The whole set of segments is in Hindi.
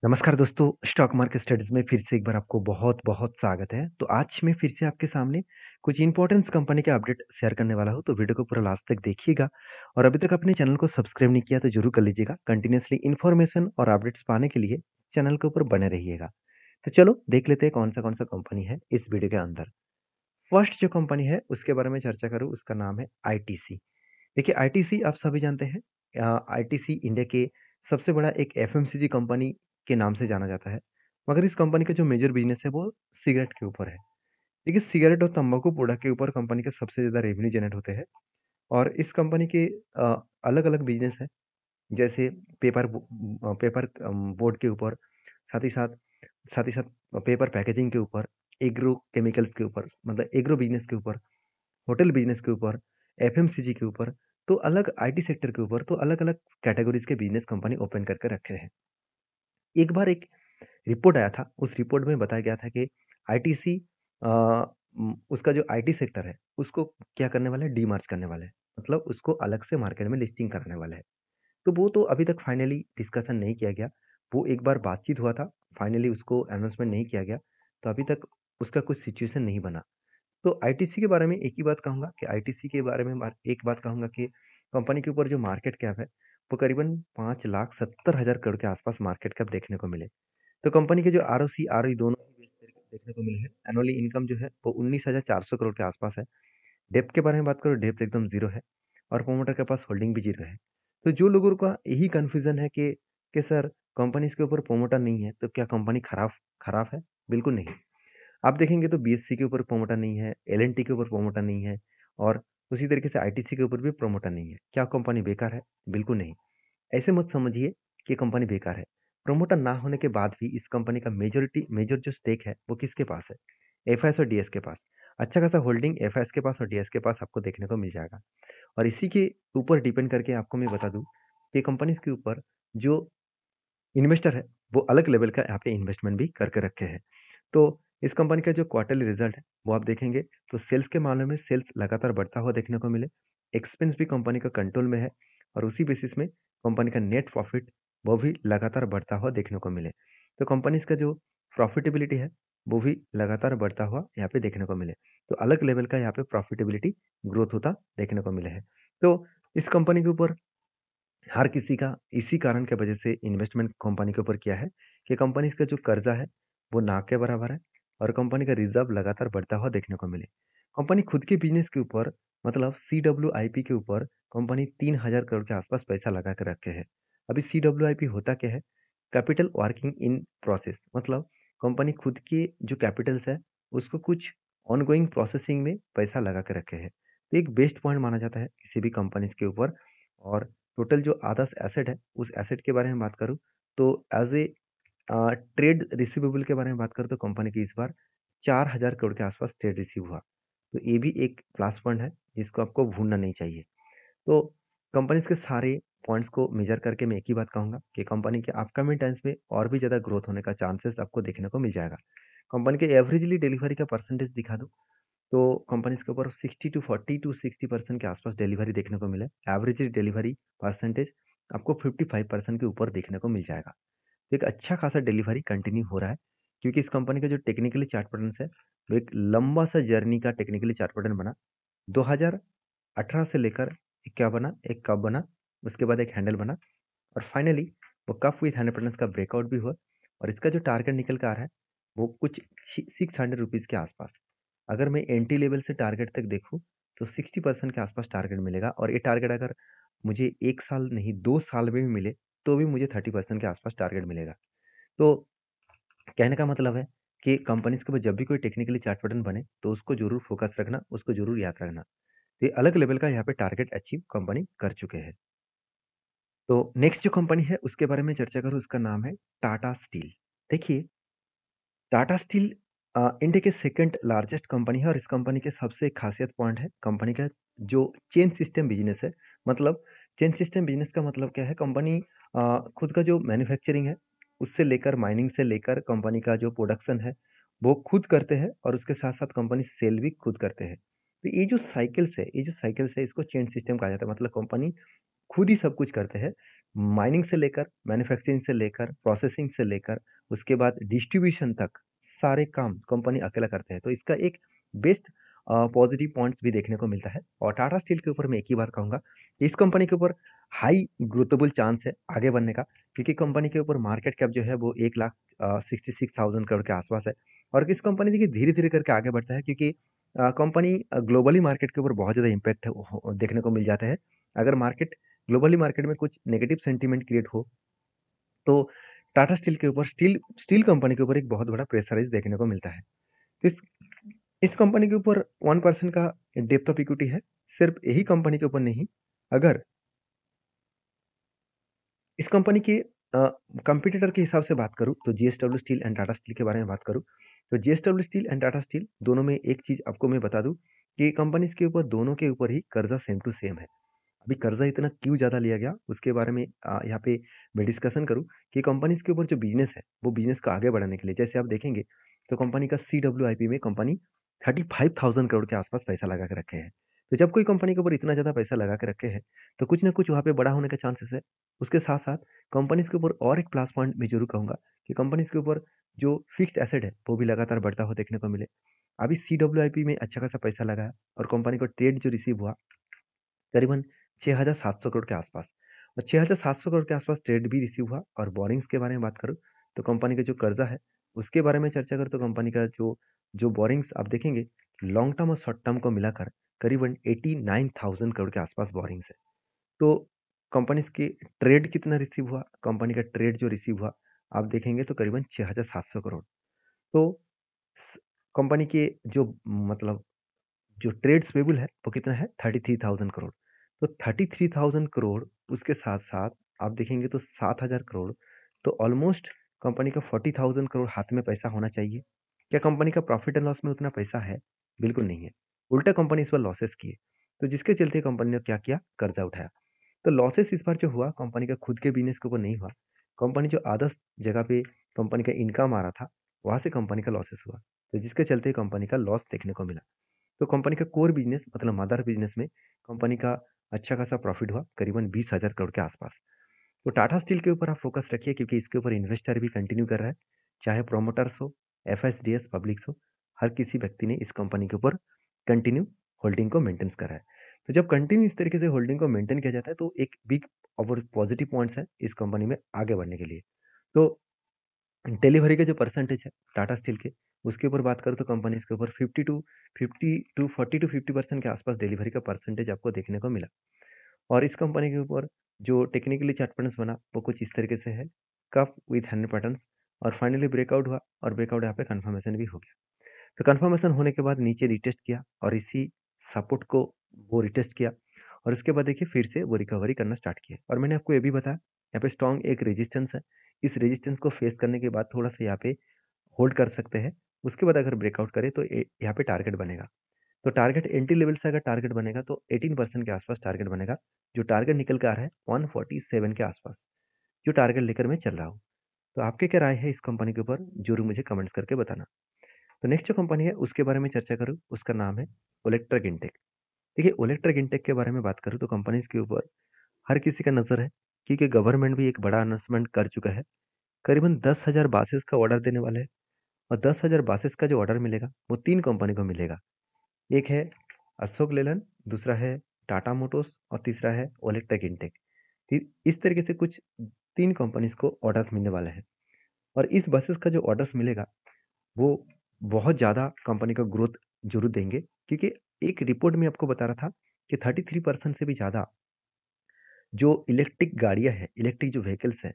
नमस्कार दोस्तों, स्टॉक मार्केट स्टडीज़ में फिर से एक बार आपको बहुत-बहुत स्वागत है। तो आज मैं फिर से आपके सामने कुछ इम्पोर्टेंस कंपनी का अपडेट शेयर करने वाला हूँ, तो वीडियो को पूरा लास्ट तक देखिएगा और अभी तक अपने चैनल को सब्सक्राइब नहीं किया तो ज़रूर कर लीजिएगा। कंटिन्यूअसली इन्फॉर्मेशन और अपडेट्स पाने के लिए चैनल के ऊपर बने रहिएगा। तो चलो देख लेते हैं कौन-सा कंपनी है इस वीडियो के अंदर। फर्स्ट जो कंपनी है उसके बारे में चर्चा करूँ, उसका नाम है आईटीसी। देखिए आईटीसी आप सभी जानते हैं, आईटीसी इंडिया के सबसे बड़ा एक एफएमसीजी कंपनी के नाम से जाना जाता है। मगर इस कंपनी का जो मेजर बिज़नेस है वो सिगरेट के ऊपर है। देखिए सिगरेट और तंबाकू प्रोडक्ट के ऊपर कंपनी के सबसे ज़्यादा रेवेन्यू जनरेट होते हैं और इस कंपनी के अलग-अलग बिज़नेस हैं, जैसे पेपर बोर्ड के ऊपर, साथ ही साथ साथ ही साथ पेपर पैकेजिंग के ऊपर, एग्रो केमिकल्स के ऊपर मतलब एग्रो बिज़नेस के ऊपर, होटल बिज़नेस के ऊपर, एफएमसीजी के ऊपर, तो अलग आईटी सेक्टर के ऊपर तो अलग-अलग कैटेगरीज़ के बिज़नेस कंपनी ओपन करके रखे हैं। एक बार एक रिपोर्ट आया था, उस रिपोर्ट में बताया गया था कि आईटीसी उसका जो आईटी सेक्टर है, उसको क्या करने वाला है, डीमर्ज करने वाला है। मतलब उसको अलग से मार्केट में लिस्टिंग करने वाला है। तो वो तो अभी तक फाइनली डिस्कशन नहीं किया गया। वो एक बार बातचीत हुआ था, फाइनली उसको अनाउंसमेंट नहीं किया गया, तो अभी तक उसका कुछ सिचुएशन नहीं बना। तो आईटीसी के बारे में एक ही बात कहूँगा कि आईटीसी के बारे में एक बात कहूँगा कि कंपनी के ऊपर जो मार्केट कैप है, वो करीबन 5,70,000 करोड़ के आसपास मार्केट कैप देखने को मिले। तो कंपनी के जो आरओसी, आरओई दोनों ही बेस देखने को मिले हैं। एनुअली इनकम जो है वो 19,400 करोड़ के आसपास है। डेब्ट के बारे में बात करो, डेब्ट एकदम ज़ीरो है और प्रोमोटर के पास होल्डिंग भी ज़ीरो है। तो जो लोगों का यही कन्फ्यूज़न है कि सर कंपनीज़ के ऊपर प्रोमोटर नहीं है, तो क्या कंपनी खराब खराब है? बिल्कुल नहीं। आप देखेंगे तो बीएससी के ऊपर प्रोमोटर नहीं है, एल&टी के ऊपर प्रोमोटर नहीं है और उसी तरीके से आईटीसी के ऊपर भी प्रोमोटर नहीं है। क्या कंपनी बेकार है? बिल्कुल नहीं। ऐसे मत समझिए कि कंपनी बेकार है। प्रमोटर ना होने के बाद भी इस कंपनी का मेजर जो स्टेक है, वो किसके पास है? एफआईएस और डीएस के पास। अच्छा खासा होल्डिंग एफआईएस के पास और डीएस के पास आपको देखने को मिल जाएगा। और इसी के ऊपर डिपेंड करके आपको मैं बता दूँ कि कंपनीज़ के ऊपर जो इन्वेस्टर है, वो अलग लेवल का यहाँ पे इन्वेस्टमेंट भी करके रखे हैं। तो इस कंपनी का जो क्वार्टरली रिजल्ट है, वो आप देखेंगे तो सेल्स के मामले में सेल्स लगातार बढ़ता हुआ देखने को मिले। एक्सपेंस भी कंपनी का कंट्रोल में है और उसी बेसिस में कंपनी का नेट प्रॉफिट वो भी लगातार बढ़ता हुआ देखने को मिले। तो कंपनीज़ का जो प्रॉफिटेबिलिटी है, वो भी लगातार बढ़ता हुआ यहाँ पे देखने को मिले। तो अलग लेवल का यहाँ पे प्रॉफिटेबिलिटी ग्रोथ होता देखने को मिले है। तो इस कंपनी के ऊपर हर किसी का इसी कारण की वजह से इन्वेस्टमेंट कंपनी के ऊपर किया है कि कंपनी का जो कर्जा है वो ना के बराबर है और कंपनी का रिजर्व लगातार बढ़ता हुआ देखने को मिले। कंपनी खुद के बिजनेस के ऊपर मतलब CWIP के ऊपर कंपनी 3,000 करोड़ के आसपास पैसा लगा कर रखे है। अभी CWIP होता क्या है? कैपिटल वर्किंग इन प्रोसेस, मतलब कंपनी खुद के जो कैपिटल्स है उसको कुछ ऑनगोइंग प्रोसेसिंग में पैसा लगा के रखे हैं। तो एक बेस्ट पॉइंट माना जाता है किसी भी कंपनीज के ऊपर। और टोटल जो अदर्स एसेट है, उस एसेट के बारे में बात करूँ तो एज़ ए ट्रेड रिसीवेबल के बारे में बात करूँ तो कंपनी की इस बार 4,000 करोड़ के आसपास ट्रेड रिसीव हुआ। तो ये भी एक प्लस पॉइंट है, जिसको आपको भूलना नहीं चाहिए। तो कंपनीज़ के सारे पॉइंट्स को मेजर करके मैं एक ही बात कहूँगा कि कंपनी के अपकमिंग टाइम्स में और भी ज़्यादा ग्रोथ होने का चांसेस आपको देखने को मिल जाएगा। कंपनी के एवरेजली डिलीवरी का परसेंटेज दिखा दूँ तो कंपनीज़ के ऊपर 60 टू 40 टू 60% के आसपास डिलीवरी देखने को मिले। एवरेज डिलीवरी परसेंटेज आपको 55% के ऊपर देखने को मिल जाएगा। तो एक अच्छा खासा डिलीवरी कंटिन्यू हो रहा है, क्योंकि इस कंपनी का जो टेक्निकली चार्ट पैटर्न है, वो एक लंबा सा जर्नी का टेक्निकली चार्ट पैटर्न बना। 2018 से लेकर एक क्या बना, एक कप बना, उसके बाद एक हैंडल बना और फाइनली वो कप विथ हैंडल पैटर्न का ब्रेकआउट भी हुआ और इसका जो टारगेट निकल कर आ रहा है, वो कुछ 600 रुपीज़ के आसपास। अगर मैं एंट्री लेवल से टारगेट तक देखूँ, तो 60% के आसपास टारगेट मिलेगा और ये टारगेट अगर मुझे 1 साल नहीं 2 साल में भी मिले, तो भी मुझे 30% के आसपास टारगेट मिलेगा। तो कहने का मतलब है कि कंपनीज़ के ऊपर जब भी कोई टेक्निकली चार्ट पैटर्न बने, तो उसको ज़रूर फ़ोकस रखना, उसको ज़रूर याद रखना। तो ये अलग लेवल का यहाँ पे टारगेट अचीव कंपनी कर चुके हैं। तो नेक्स्ट जो कंपनी है, उसके बारे में चर्चा करूँ, उसका नाम है टाटा स्टील। देखिए टाटा स्टील इंडिया के सेकंड लार्जेस्ट कंपनी है और इस कंपनी के सबसे खासियत पॉइंट है कंपनी का जो चेन सिस्टम बिजनेस है। मतलब चेन सिस्टम बिजनेस का मतलब क्या है, कंपनी खुद का जो मैन्युफैक्चरिंग है उससे लेकर माइनिंग से लेकर कंपनी का जो प्रोडक्शन है वो खुद करते हैं और उसके साथ साथ कंपनी सेल भी खुद करते हैं। तो ये जो साइकिल्स है इसको चेन सिस्टम कहा जाता है, मतलब कंपनी खुद ही सब कुछ करते हैं। माइनिंग से लेकर, मैन्युफैक्चरिंग से लेकर, प्रोसेसिंग से लेकर, उसके बाद डिस्ट्रीब्यूशन तक सारे काम कंपनी अकेला करते हैं। तो इसका एक बेस्ट पॉजिटिव पॉइंट्स भी देखने को मिलता है। और टाटा स्टील के ऊपर मैं एक ही बार कहूँगा, इस कंपनी के ऊपर हाई ग्रोथेबल चांस है आगे बढ़ने का, क्योंकि कंपनी के ऊपर मार्केट कैप जो है वो 1,66,000 करोड़ के आसपास है। और इस कंपनी देखिए धीरे-धीरे करके आगे बढ़ता है, क्योंकि कंपनी ग्लोबली मार्केट के ऊपर बहुत ज़्यादा इम्पैक्ट देखने को मिल जाता है। अगर ग्लोबली मार्केट में कुछ नेगेटिव सेंटीमेंट क्रिएट हो, तो टाटा स्टील के ऊपर स्टील स्टील कंपनी के ऊपर एक बहुत बड़ा प्रेशराइज देखने को मिलता है। इस इस कंपनी के ऊपर 1% का डेप्थ ऑफ इक्विटी है। सिर्फ यही कंपनी के ऊपर नहीं, अगर इस कंपनी के कंपटीटर के हिसाब से बात करूँ, तो JSW steel and Tata steel के बारे में बात करूँ, तो JSW steel and Tata steel दोनों में एक चीज़ आपको मैं बता दूँ कि कंपनीज़ के ऊपर दोनों के ऊपर ही कर्जा सेम टू सेम है। अभी कर्जा इतना क्यों ज़्यादा लिया गया, उसके बारे में यहाँ पे मैं डिस्कशन करूँ कि कंपनीज़ के ऊपर जो बिज़नेस है, वो बिज़नेस को आगे बढ़ाने के लिए जैसे आप देखेंगे, तो कंपनी का सीडब्ल्यूआईपी में कंपनी 35,000 करोड़ के आसपास पैसा लगा के रखे हैं। तो जब कोई कंपनी के ऊपर इतना ज़्यादा पैसा लगा के रखे हैं, तो कुछ ना कुछ वहाँ पे बड़ा होने का चांसेस है। उसके साथ-साथ कंपनीज़ के ऊपर और एक प्लस पॉइंट मैं ज़रूर कहूँगा कि कंपनीज़ के ऊपर जो फिक्स्ड एसेट है, वो भी लगातार बढ़ता हुआ देखने को मिले। अभी सीडब्ल्यूआईपी में अच्छा खासा पैसा लगा है और कंपनी को ट्रेड जो रिसीव हुआ, करीबन 6,700 करोड़ के आसपास, और 6,700 करोड़ के आसपास ट्रेड भी रिसीव हुआ। और बोरिंग्स के बारे में बात करूँ, तो कंपनी का जो कर्जा है उसके बारे में चर्चा करूँ, तो कंपनी का जो जो बोरिंग्स आप देखेंगे, लॉन्ग टर्म और शॉर्ट टर्म को मिलाकर करीबन 89,000 करोड़ के आसपास बोरिंग्स है। तो कंपनीज की ट्रेड कितना रिसीव हुआ, कंपनी का ट्रेड जो रिसीव हुआ आप देखेंगे तो करीबन 6,700 करोड़। तो कंपनी के जो मतलब जो ट्रेड्स पेबल है वो कितना है, 33,000 करोड़। तो 33,000 करोड़, उसके साथ साथ आप देखेंगे तो 7,000 करोड़, तो ऑलमोस्ट कंपनी का 40,000 करोड़ हाथ में पैसा होना चाहिए। क्या कंपनी का प्रॉफिट एंड लॉस में उतना पैसा है? बिल्कुल नहीं है। उल्टा कंपनी इस बार लॉसेस किए, तो जिसके चलते कंपनी ने क्या किया, कर्जा उठाया। तो लॉसेस इस बार जो हुआ कंपनी का खुद के बिजनेस के ऊपर नहीं हुआ। कंपनी जो अदर्स जगह पे कंपनी का इनकम आ रहा था, वहाँ से कंपनी का लॉसेस हुआ, तो जिसके चलते कंपनी का लॉस देखने को मिला। तो कंपनी का कोर बिजनेस मतलब मदर बिजनेस में कंपनी का अच्छा खासा प्रॉफिट हुआ, करीबन 20,000 करोड़ के आसपास। तो टाटा स्टील के ऊपर आप फोकस रखिए, क्योंकि इसके ऊपर इन्वेस्टर भी कंटिन्यू कर रहा है, चाहे प्रोमोटर्स हो, एफएसडीएस पब्लिक्स हो, हर किसी व्यक्ति ने इस कंपनी के ऊपर कंटिन्यू होल्डिंग को मेंटेन करा है। तो जब कंटिन्यू इस तरीके से होल्डिंग को मेंटेन किया जाता है, तो एक बिग और पॉजिटिव पॉइंट्स है इस कंपनी में आगे बढ़ने के लिए। तो डिलीवरी का जो परसेंटेज है टाटा स्टील के, उसके ऊपर बात करूँ तो कंपनी इसके ऊपर 40 टू 50% के आसपास डिलीवरी का परसेंटेज आपको देखने को मिला। और इस कंपनी के ऊपर जो टेक्निकली चार्ट पैटर्न्स बना वो कुछ इस तरीके से है, कप विथ 100 पैटर्न्स, और फाइनली ब्रेकआउट हुआ, और ब्रेकआउट यहाँ पे कंफर्मेशन भी हो गया। तो कंफर्मेशन होने के बाद नीचे रिटेस्ट किया, और इसी सपोर्ट को वो रिटेस्ट किया, और उसके बाद देखिए फिर से वो रिकवरी करना स्टार्ट किया। और मैंने आपको ये भी बताया, यहाँ पे स्ट्रॉन्ग एक रेजिस्टेंस है, इस रेजिस्टेंस को फेस करने के बाद थोड़ा सा यहाँ पे होल्ड कर सकते हैं। उसके बाद अगर ब्रेकआउट करे तो यहाँ पे टारगेट बनेगा। तो टारगेट एंट्री लेवल से अगर टारगेट बनेगा तो 18% के आसपास टारगेट बनेगा। जो टारगेट निकल के आ रहा है 147 के आसपास, जो टारगेट लेकर मैं चल रहा हूँ। तो आपके क्या राय है इस कंपनी के ऊपर, जरूर मुझे कमेंट्स करके बताना। तो नेक्स्ट जो कंपनी है उसके बारे में चर्चा करूँ, उसका नाम है ओलेक्ट्रा गिनटेक। देखिए ओलेक्ट्रा गिनटेक के बारे में बात करूँ तो कंपनीज के ऊपर हर किसी का नज़र है, क्योंकि गवर्नमेंट भी एक बड़ा अनाउंसमेंट कर चुका है। करीबन 10,000 बासेस का ऑर्डर देने वाले हैं, और 10,000 बासेस का जो ऑर्डर मिलेगा वो 3 कंपनी को मिलेगा। एक है अशोक लेलैंड, दूसरा है टाटा मोटर्स, और तीसरा है ओलेक्ट्रा गिनटेक। इस तरीके से कुछ 3 कंपनीज को ऑर्डर्स मिलने वाले हैं। और इस बसेस का जो ऑर्डर्स मिलेगा वो बहुत ज़्यादा कंपनी का ग्रोथ ज़रूर देंगे, क्योंकि एक रिपोर्ट में आपको बता रहा था कि 33% से भी ज़्यादा जो इलेक्ट्रिक गाड़ियाँ हैं, इलेक्ट्रिक जो व्हीकल्स हैं,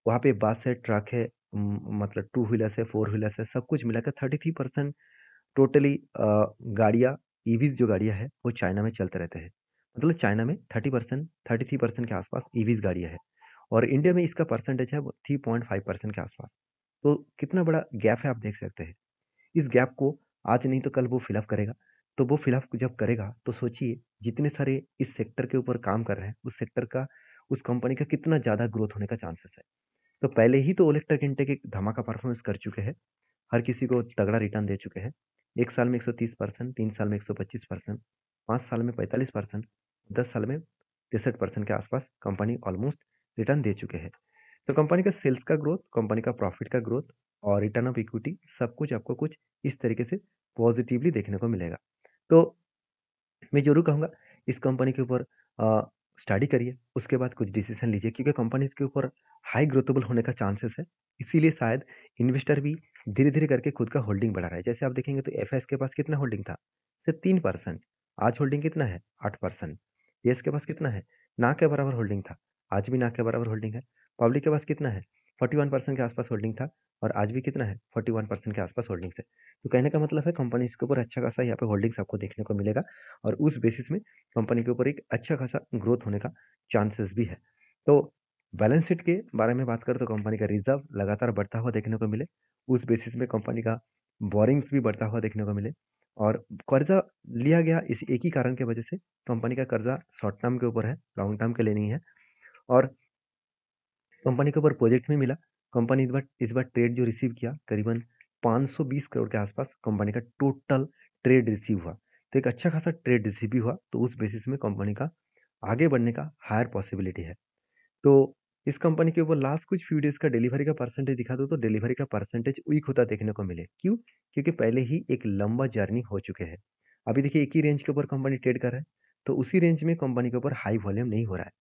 वहाँ पे बस है, ट्रक है, मतलब टू व्हीलर्स है, फोर व्हीलर्स है, सब कुछ मिलाकर 33% टोटली गाड़ियाँ, ईवीज़ जो गाड़ियाँ हैं वो चाइना में चलते रहते हैं। मतलब चाइना में 30%, 33% के आसपास ईवीज़ गाड़ियाँ हैं, और इंडिया में इसका परसेंटेज है वो 3.5% के आसपास। तो कितना बड़ा गैप है आप देख सकते हैं। इस गैप को आज नहीं तो कल वो फिलअप करेगा। तो वो फिलअप जब करेगा तो सोचिए जितने सारे इस सेक्टर के ऊपर काम कर रहे हैं, उस सेक्टर का, उस कंपनी का कितना ज़्यादा ग्रोथ होने का चांसेस है। तो पहले ही तो ओलेक्ट्रा किंटेक एक धमाका परफॉर्मेंस कर चुके हैं, हर किसी को तगड़ा रिटर्न दे चुके हैं। 1 साल में 130%, 3 साल में 125%, 5 साल में 45%, 10 साल में 63% के आसपास कंपनी ऑलमोस्ट रिटर्न दे चुके हैं। तो कंपनी का सेल्स का ग्रोथ, कंपनी का प्रॉफिट का ग्रोथ और रिटर्न ऑफ इक्विटी सब कुछ आपको कुछ इस तरीके से पॉजिटिवली देखने को मिलेगा। तो मैं ज़रूर कहूँगा इस कंपनी के ऊपर स्टडी करिए, उसके बाद कुछ डिसीज़न लीजिए क्योंकि कंपनीज़ के ऊपर हाई ग्रोथेबल होने का चांसेस है। इसीलिए शायद इन्वेस्टर भी धीरे-धीरे करके खुद का होल्डिंग बढ़ा रहा है। जैसे आप देखेंगे तो एफएस के पास कितना होल्डिंग था? सिर्फ 3%। आज होल्डिंग कितना है? 8%। येस के पास कितना है? ना के बराबर होल्डिंग था, आज भी ना के बराबर होल्डिंग है। पब्लिक के पास कितना है? 41% के आसपास होल्डिंग था और आज भी कितना है? 41% के आसपास होल्डिंग्स है। तो कहने का मतलब है कंपनीज़ के ऊपर अच्छा खासा यहाँ पे होल्डिंग्स आपको देखने को मिलेगा और उस बेसिस में कंपनी के ऊपर एक अच्छा खासा ग्रोथ होने का चांसेस भी है। तो बैलेंस शीट के बारे में बात करें तो कंपनी का रिजर्व लगातार बढ़ता हुआ देखने को मिले, उस बेसिस में कंपनी का बोरिंग्स भी बढ़ता हुआ देखने को मिले और कर्जा लिया गया इस एक ही कारण की वजह से। कंपनी का कर्जा शॉर्ट टर्म के ऊपर है, लॉन्ग टर्म के लिए नहीं है और कंपनी के ऊपर प्रोजेक्ट में मिला। कंपनी इस बार ट्रेड जो रिसीव किया करीबन 520 करोड़ के आसपास कंपनी का टोटल ट्रेड रिसीव हुआ। तो एक अच्छा खासा ट्रेड रिसीव भी हुआ, तो उस बेसिस में कंपनी का आगे बढ़ने का हायर पॉसिबिलिटी है। तो इस कंपनी के ऊपर लास्ट कुछ फ्यू डेज़ का डिलीवरी का परसेंटेज दिखा दूँ तो डिलीवरी का परसेंटेज वीक होता देखने को मिले। क्यों? क्योंकि पहले ही एक लंबा जर्नी हो चुके हैं। अभी देखिए एक ही रेंज के ऊपर कंपनी ट्रेड कर रहा है, तो उसी रेंज में कंपनी के ऊपर हाई वॉल्यूम नहीं हो रहा है।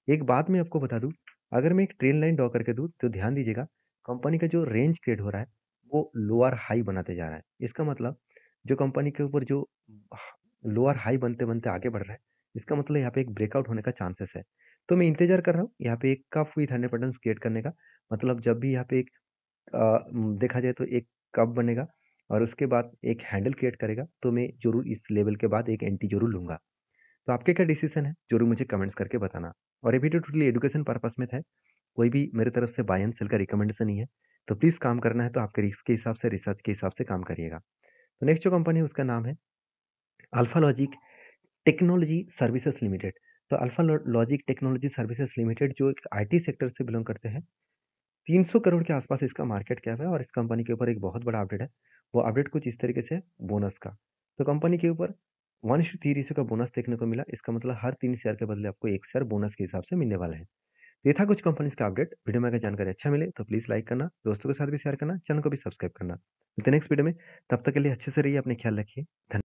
एक बात मैं आपको बता दूँ, अगर मैं एक ट्रेन लाइन ड्रॉ करके दूँ, तो ध्यान दीजिएगा, कंपनी का जो रेंज क्रिएट हो रहा है, वो लोअर हाई बनाते जा रहा है। इसका मतलब जो कंपनी के ऊपर जो लोअर हाई बनते-बनते आगे बढ़ रहा है, इसका मतलब यहाँ पे एक ब्रेकआउट होने का चांसेस है। तो मैं इंतज़ार कर रहा हूँ यहाँ पे एक कप विथ 100% क्रिएट करने का। मतलब जब भी यहाँ पे एक देखा जाए तो एक कप बनेगा और उसके बाद एक हैंडल क्रिएट करेगा, तो मैं ज़रूर इस लेवल के बाद एक एंट्री ज़रूर लूँगा। तो आपके क्या डिसीजन है? ज़रूर मुझे कमेंट्स करके बताना। और ये वीडियो टोटली एजुकेशन पर्पस में था। कोई भी मेरे तरफ से बाय एंड सेल का रिकमेंडेशन नहीं है। तो प्लीज़ काम करना है तो आपके रिस्क के हिसाब से, रिसर्च के हिसाब से काम करिएगा। तो नेक्स्ट जो कंपनी है उसका नाम है Alpha Logic Technology Services Limited. तो Alpha Logic Technology Services Limited जो एक आईटी सेक्टर से बिलोंग करते हैं। 300 करोड़ के आसपास इसका मार्केट कैप है और इस कंपनी के ऊपर एक बहुत बड़ा अपडेट है। वो अपडेट कुछ इस तरीके से है बोनस का। तो कंपनी के ऊपर 1:3 रेशियो का बोनस देखने को मिला। इसका मतलब हर 3 शेयर के बदले आपको 1 शेयर बोनस के हिसाब से मिलने वाला है। ये था कुछ कंपनीज का अपडेट। वीडियो में अगर जानकारी अच्छा मिले तो प्लीज़ लाइक करना, दोस्तों के साथ भी शेयर करना, चैनल को भी सब्सक्राइब करना। मिलते हैं नेक्स्ट वीडियो में, तब तक के लिए अच्छे से रहिए, अपने ख्याल रखिए। धन्यवाद।